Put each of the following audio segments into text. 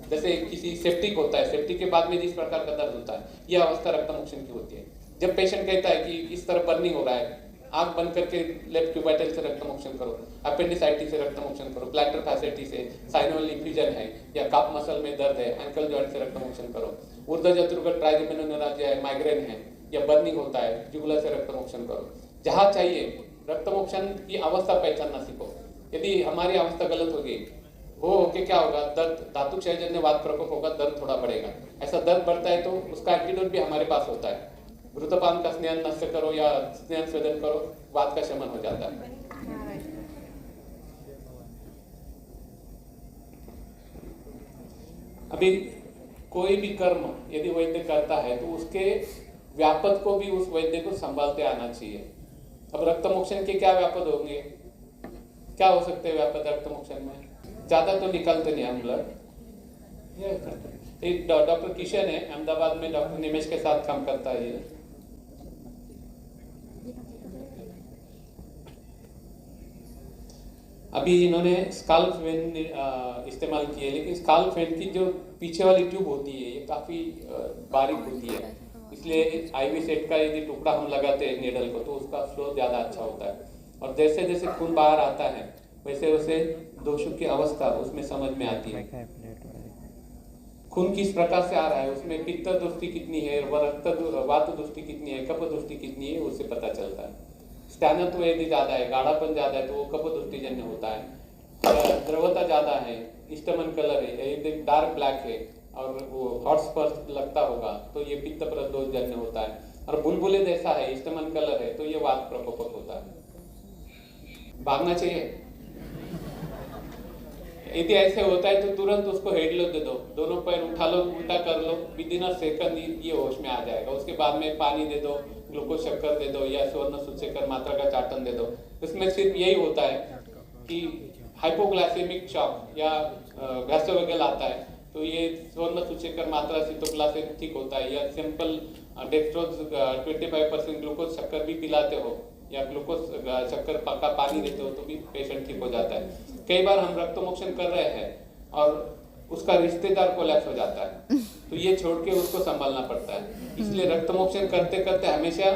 जैसे किसी सेप्टिक होता है, सेप्टिक के बाद में जिस प्रकार का दर्द होता है, यह अवस्था रक्तमोक्षण की होती है। जब पेशेंट कहता है कि इस तरह बर्निंग हो रहा है, आंख बंद करके लेफ्ट क्यूबाइटल से रक्तमोक्षण करो, अपेंडिसाइटिस से रक्तमोक्षण करो, प्लैंटर फैसेटिस से, साइनोवियल इंफ्यूजन है या काफ मसल में दर्द है, एंकल जॉइंट से रक्तमोक्षण करो, ऊर्ध्व जत्रुगत ट्राइजेमिनोनेराल्जिया है, माइग्रेन है या बर्निंग होता है, जुगुलर से रक्तमोक्षण करो। जहां चाहिए रक्तमोक्षण की अवस्था पहचानना सीखो। यदि हमारी अवस्था गलत होगी, वो होके क्या होगा, दर्द, धातु क्षयजन्य वात प्रकोप होगा, दर्द थोड़ा बढ़ेगा। ऐसा दर्द बढ़ता है तो उसका एंटीडोट भी हमारे पास होता है। घृतपान का स्नेहन नस्य करो या स्नेहन स्वेदन करो, वात का शमन हो जाता है। अभी कोई भी कर्म यदि वैद्य करता है तो उसके व्यापक को भी उस वैद्य को संभालते आना चाहिए। अब रक्तमोक्षण के क्या व्यापक होंगे, क्या हो सकते हैं व्यापक रक्तमोक्षण में? ज्यादा तो निकलते नहीं हम ब्लड, एक डॉक्टर किशन है अहमदाबाद में, डॉक्टर निमेश के साथ काम करता है ये। अभी इन्होंने स्काल्प फेन इस्तेमाल किए, लेकिन स्काल्प फेन की जो पीछे वाली ट्यूब होती है ये काफी बारीक होती है, इसलिए आईवी सेट का यदि टुकड़ा हम लगाते हैं नीडल को तो उसका फ्लो ज्यादा अच्छा होता है। और जैसे जैसे खून बाहर आता है वैसे वैसे दोषों की अवस्था उसमें समझ में आती है। खून किस प्रकार से आ रहा है, उसमें पित्त दृष्टि कितनी है, वात दृष्टि कितनी है, कफ दृष्टि कितनी है, उससे पता चलता है। स्टैनत्व यदि ज्यादा है, गाढ़ापन ज्यादा है तो वो कफ दृष्टिजन्य होता है। द्रवता ज्यादा है, स्टमन कलर है, यदि डार्क ब्लैक है और वो हॉट स्पर्श लगता होगा तो ये पित्त प्रदोषजन्य होता है। और बुलबुले जैसा है, स्टमन कलर है तो ये वात प्रकोपक होता है। भागना चाहिए। यदि ऐसे होता है तो तुरंत उसको हेडलो दे दो, दोनों पैर उठा लो, उल्टा कर लो, विदिन अ सेकंड ये होश में आ जाएगा। उसके बाद में पानी दे दो, ग्लूकोज शक्कर दे दो या स्वर्ण सूचकर मात्रा का चाटन दे दो। इसमें सिर्फ यही होता है कि हाइपोग्लाइसेमिक शॉक या वैसोवेगल आता है तो ये स्वर्ण सूचकर मात्रा सितोप्लाज्म ठीक होता है, या सिंपल डेक्स्ट्रोज 25% ग्लूकोज शक्कर भी पिलाते हो या ग्लूकोज शक्कर पक्का पानी देते हो तो भी पेशेंट ठीक हो जाता है। कई बार हम रक्तमोक्षण कर रहे हैं और उसका रिश्तेदार कोलैप्स हो जाता है तो ये छोड़ के उसको संभालना पड़ता है। इसलिए रक्तमोक्षण करते करते हमेशा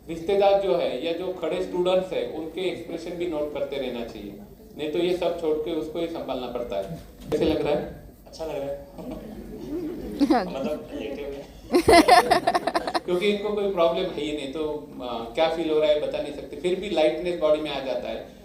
रिश्तेदार जो है या जो खड़े स्टूडेंट्स है उनके एक्सप्रेशन भी नोट करते रहना चाहिए, नहीं तो ये सब छोड़ के उसको ही संभालना पड़ता है। कैसे लग रहा है? अच्छा लग रहा है मतलब लेटे हुए क्योंकि इनको कोई प्रॉब्लम है ही नहीं तो क्या फील हो रहा है बता नहीं सकते, फिर भी लाइटनेस बॉडी में आ जाता है।